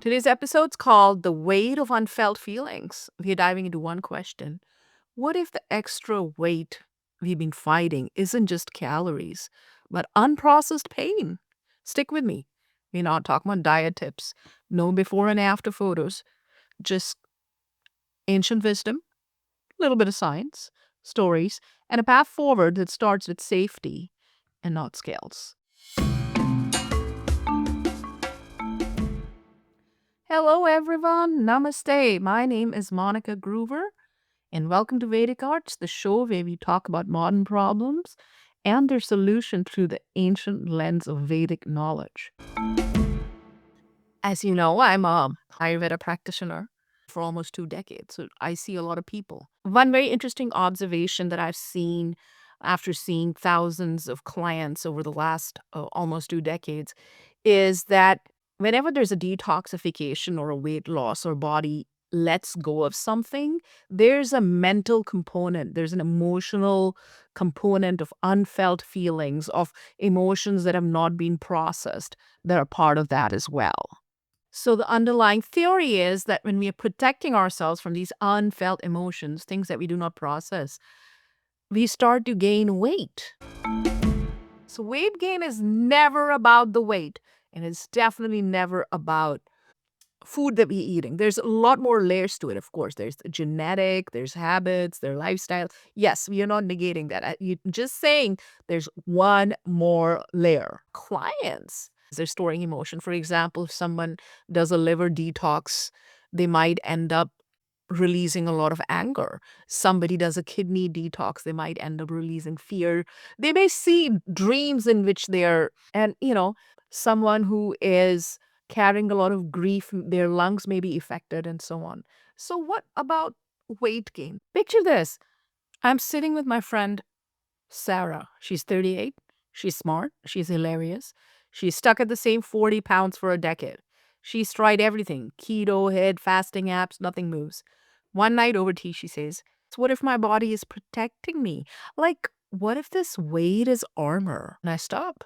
Today's episode's called The Weight of Unfelt Feelings. We're diving into one question. What if the extra weight we've been fighting isn't just calories, but unprocessed pain? Stick with me. We're not talking about diet tips, no before and after photos, just ancient wisdom, a little bit of science, stories, and a path forward that starts with safety and not scales. Hello, everyone. Namaste. My name is Monica Groover, and welcome to Vedic Arts, the show where we talk about modern problems and their solution through the ancient lens of Vedic knowledge. As you know, I'm a Ayurveda practitioner for almost 2 decades, so I see a lot of people. One very interesting observation that I've seen after seeing thousands of clients over the last almost 2 decades is that whenever there's a detoxification or a weight loss or body lets go of something, there's a mental component, there's an emotional component of unfelt feelings, of emotions that have not been processed that are part of that as well. So, the underlying theory is that when we are protecting ourselves from these unfelt emotions, things that we do not process, we start to gain weight. So, weight gain is never about the weight, and it's definitely never about food that we're eating. There's a lot more layers to it, of course. There's the genetic, there's habits, there's lifestyle. Yes, we are not negating that. You're just saying there's one more layer. Clients, they're storing emotion. For example, if someone does a liver detox, they might end up releasing a lot of anger. Somebody does a kidney detox, they might end up releasing fear. They may see dreams in which they're, someone who is carrying a lot of grief, their lungs may be affected and so on. So, what about weight gain? Picture this. I'm sitting with my friend Sarah. She's 38. She's smart. She's hilarious. She's stuck at the same 40 pounds for a decade. She's tried everything keto, HIIT, fasting apps, nothing moves. One night over tea, she says, "So what if my body is protecting me? Like, what if this weight is armor?" And I stop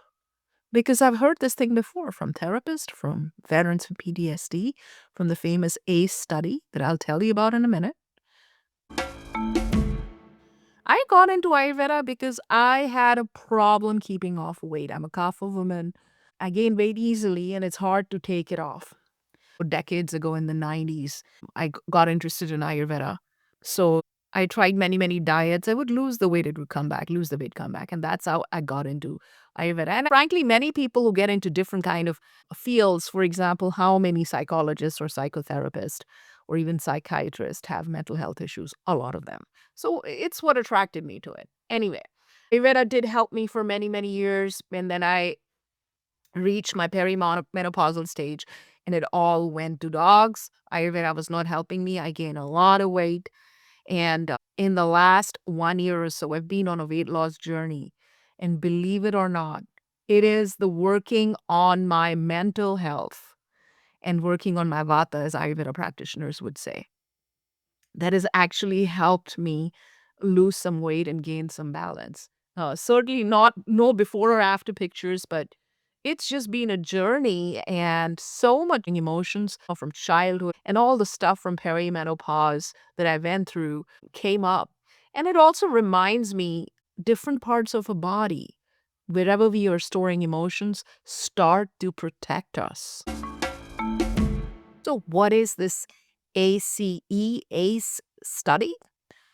because I've heard this thing before from therapists, from veterans with PTSD, from the famous ACE study that I'll tell you about in a minute. I got into Ayurveda because I had a problem keeping off weight. I'm a Kapha woman. I gain weight easily and it's hard to take it off. Decades ago in the 90s, I got interested in Ayurveda. So I tried many, many diets. I would lose the weight, it would come back, lose the weight, come back. And that's how I got into Ayurveda. And frankly, many people who get into different kind of fields, for example, how many psychologists or psychotherapists or even psychiatrists have mental health issues? A lot of them. So it's what attracted me to it. Anyway, Ayurveda did help me for many, many years. And then I reached my perimenopausal stage and it all went to dogs. Ayurveda was not helping me. I gained a lot of weight. And in the last 1 year or so, I've been on a weight loss journey. And believe it or not, it is the working on my mental health and working on my vata, as Ayurveda practitioners would say, that has actually helped me lose some weight and gain some balance. Certainly not no before or after pictures, but it's just been a journey and so much emotions from childhood and all the stuff from perimenopause that I went through came up. And it also reminds me different parts of a body, wherever we are storing emotions, start to protect us. So, what is this ACE study?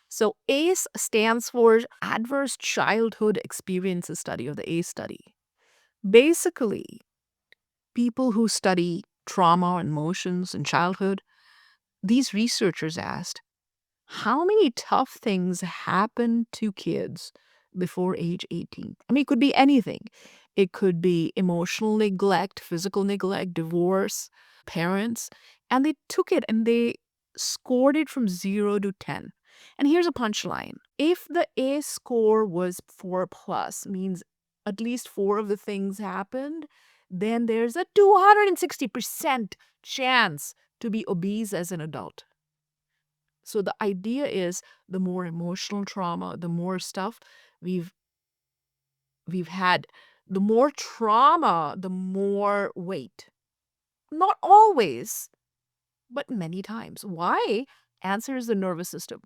So, ACE stands for Adverse Childhood Experiences Study, or the ACE study. Basically, people who study trauma and emotions in childhood, these researchers asked how many tough things happen to kids before age 18. I mean, it could be anything. It could be emotional neglect, physical neglect, divorce, parents. And they took it and they scored it from 0 to 10. And here's a punchline. If the A score was 4 plus, means at least four of the things happened, then there's a 260% chance to be obese as an adult. So the idea is the more emotional trauma, the more stuff we've we've had, the more trauma, the more weight. Not always, but many times. Why? Answer is the nervous system.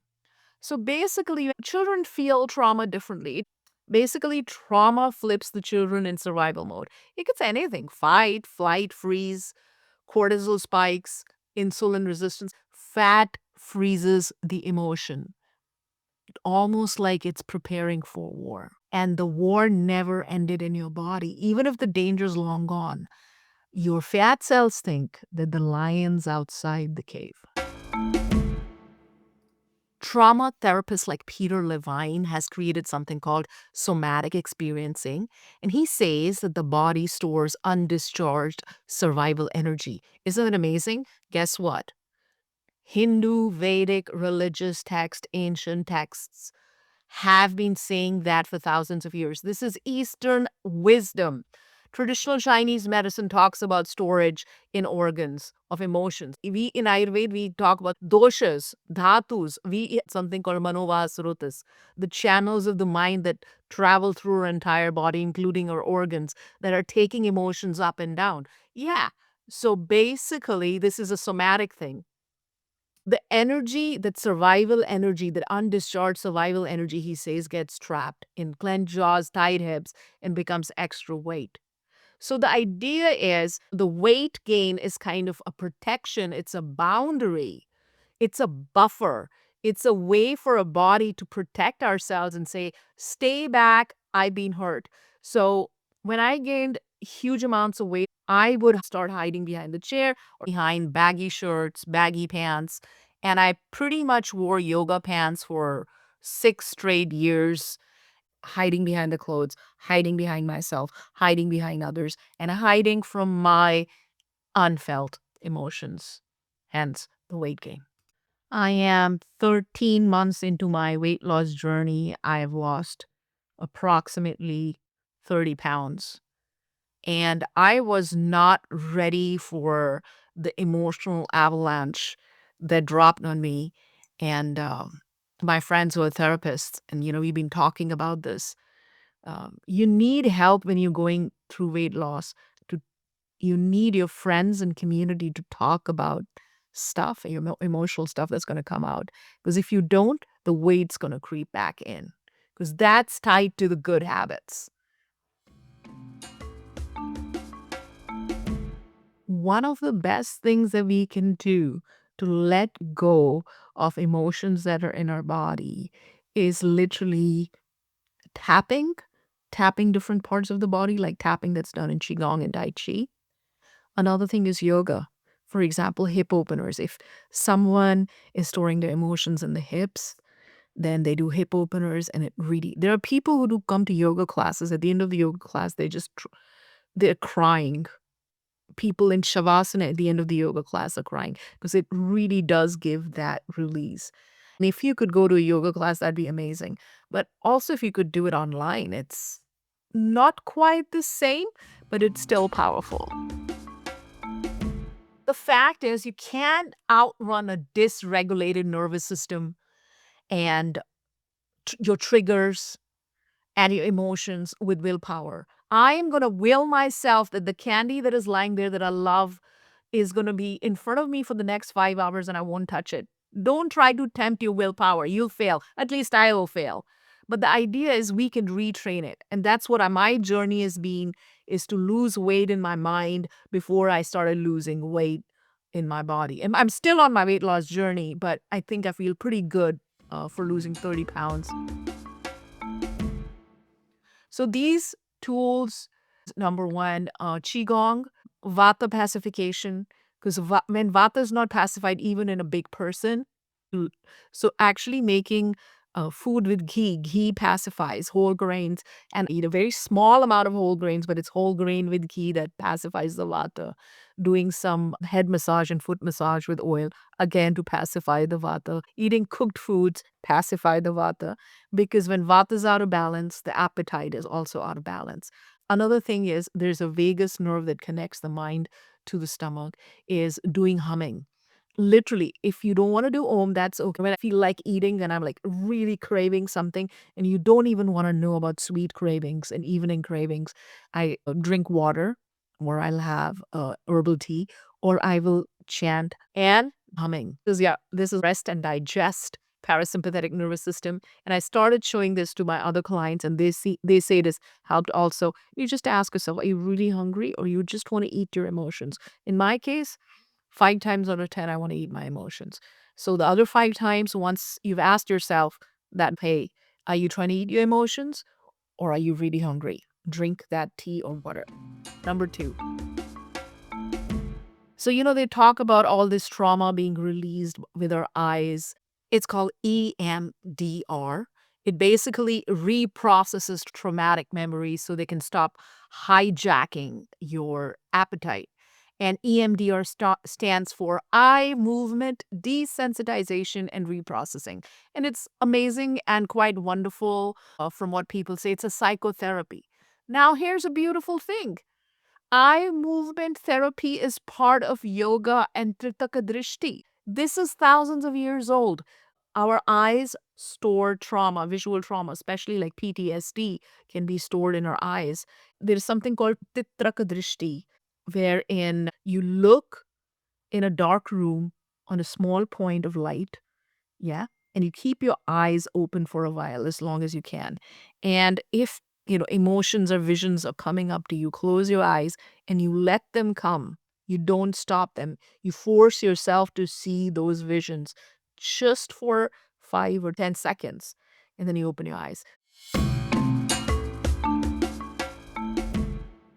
So basically, children feel trauma differently. Basically, trauma flips the children in survival mode. It gets anything: fight, flight, freeze, cortisol spikes, insulin resistance. Fat freezes the emotion, almost like it's preparing for war. And the war never ended in your body. Even if the danger's long gone, your fat cells think that the lion's outside the cave. Trauma therapist like Peter Levine has created something called somatic experiencing, and he says that the body stores undischarged survival energy. Isn't it amazing? Guess what? Hindu, Vedic, religious text, ancient texts have been saying that for thousands of years. This is Eastern wisdom. Traditional Chinese medicine talks about storage in organs of emotions. We in Ayurveda, we talk about doshas, dhatus. We something called manovasrutas, the channels of the mind that travel through our entire body, including our organs, that are taking emotions up and down. Yeah. So basically, this is a somatic thing. The energy, that survival energy, that undischarged survival energy, he says, gets trapped in clenched jaws, tight hips, and becomes extra weight. So the idea is the weight gain is kind of a protection, it's a boundary, it's a buffer. It's a way for a body to protect ourselves and say, stay back, I've been hurt. So when I gained huge amounts of weight, I would start hiding behind the chair or behind baggy shirts, baggy pants. And I pretty much wore yoga pants for 6 straight years, hiding behind the clothes, hiding behind myself, hiding behind others, and hiding from my unfelt emotions, hence the weight gain. I am 13 months into my weight loss journey. I've lost approximately 30 pounds. And I was not ready for the emotional avalanche that dropped on me. And my friends who are therapists, and we've been talking about this. You need help when you're going through weight loss. To You need your friends and community to talk about stuff, your emotional stuff that's going to come out. Because if you don't, the weight's going to creep back in. Because that's tied to the good habits. One of the best things that we can do to let go of emotions that are in our body is literally tapping, tapping different parts of the body, like tapping that's done in Qigong and Tai Chi. Another thing is yoga. For example, hip openers. If someone is storing their emotions in the hips, then they do hip openers, and it really, there are people who do come to yoga classes. At the end of the yoga class, they're crying. People in Shavasana at the end of the yoga class are crying because it really does give that release. And if you could go to a yoga class, that'd be amazing. But also, if you could do it online, it's not quite the same, but it's still powerful. The fact is, you can't outrun a dysregulated nervous system and your triggers and your emotions with willpower. I am going to will myself that the candy that is lying there that I love is going to be in front of me for the next 5 hours and I won't touch it. Don't try to tempt your willpower. You'll fail. At least I will fail. But the idea is we can retrain it. And that's what my journey has been, is to lose weight in my mind before I started losing weight in my body. And I'm still on my weight loss journey, but I think I feel pretty good for losing 30 pounds. So these tools, number one, Qigong, Vata pacification, because when Vata is not pacified, even in a big person, so actually making food with ghee pacifies whole grains, and eat a very small amount of whole grains, but it's whole grain with ghee that pacifies the Vata. Doing some head massage and foot massage with oil, again to pacify the Vata. Eating cooked foods pacify the Vata, because when Vata is out of balance, the appetite is also out of balance. Another thing is there's a vagus nerve that connects the mind to the stomach, is doing humming. Literally, if you don't want to do Om, that's okay. When I feel like eating, then I'm like really craving something, and you don't even want to know about sweet cravings and evening cravings. I drink water, or I'll have herbal tea, or I will chant and humming. This is rest and digest parasympathetic nervous system. And I started showing this to my other clients, and they say this helped also. You just ask yourself, are you really hungry or you just want to eat your emotions? In my case, 5 times out of 10, I want to eat my emotions. So the other 5 times, once you've asked yourself that, hey, are you trying to eat your emotions or are you really hungry? Drink that tea or water. Number two. So, they talk about all this trauma being released with our eyes. It's called EMDR. It basically reprocesses traumatic memories so they can stop hijacking your appetite. And EMDR stands for eye movement desensitization and reprocessing. And it's amazing and quite wonderful from what people say. It's a psychotherapy. Now, here's a beautiful thing. Eye movement therapy is part of yoga and drishti. This is thousands of years old. Our eyes store trauma, visual trauma, especially like PTSD, can be stored in our eyes. There is something called drishti, wherein you look in a dark room on a small point of light, yeah. And you keep your eyes open for a while, as long as you can. And if, emotions or visions are coming up to you, close your eyes and you let them come. You don't stop them. You force yourself to see those visions just for 5 or 10 seconds. And then you open your eyes.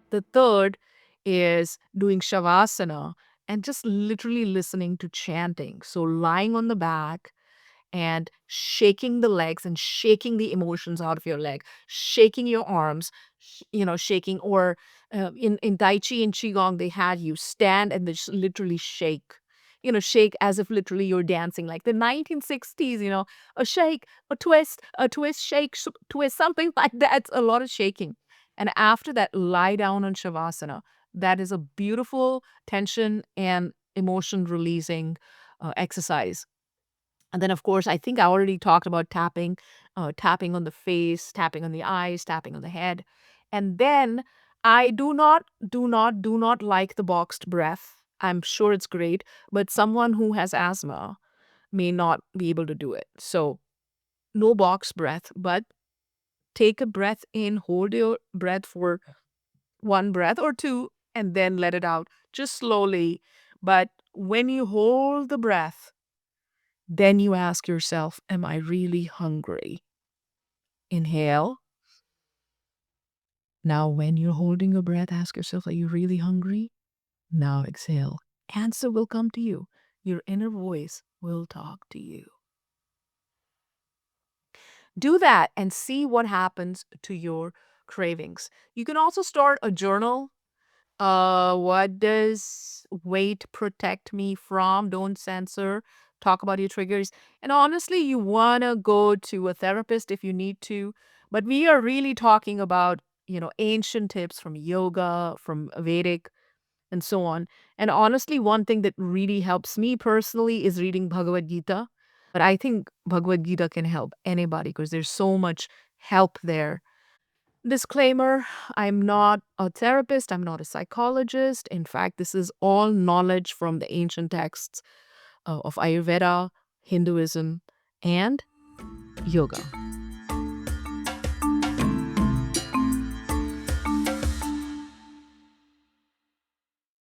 The third is doing shavasana and just literally listening to chanting. So lying on the back and shaking the legs and shaking the emotions out of your leg, shaking your arms, shaking, or in Tai Chi and Qigong, they had you stand and just literally shake. Shake as if literally you're dancing like the 1960s, a shake, a twist, shake, twist, something like that. It's a lot of shaking. And after that, lie down on Shavasana. That is a beautiful tension and emotion releasing exercise. And then, of course, I think I already talked about tapping on the face, tapping on the eyes, tapping on the head. And then I do not like the boxed breath. I'm sure it's great, but someone who has asthma may not be able to do it. So, no box breath, but take a breath in, hold your breath for one breath or two, and then let it out just slowly. But when you hold the breath, then you ask yourself, am I really hungry? Inhale. Now, when you're holding your breath, ask yourself, are you really hungry? Now, exhale. Answer will come to you. Your inner voice will talk to you. Do that and see what happens to your cravings. You can also start a journal. What does weight protect me from? Don't censor. Talk about your triggers. And honestly, you want to go to a therapist if you need to. But we are really talking about, ancient tips from yoga, from Vedic, and so on. And honestly, one thing that really helps me personally is reading Bhagavad Gita. But I think Bhagavad Gita can help anybody because there's so much help there. Disclaimer, I'm not a therapist, I'm not a psychologist. In fact, this is all knowledge from the ancient texts of Ayurveda, Hinduism, and yoga.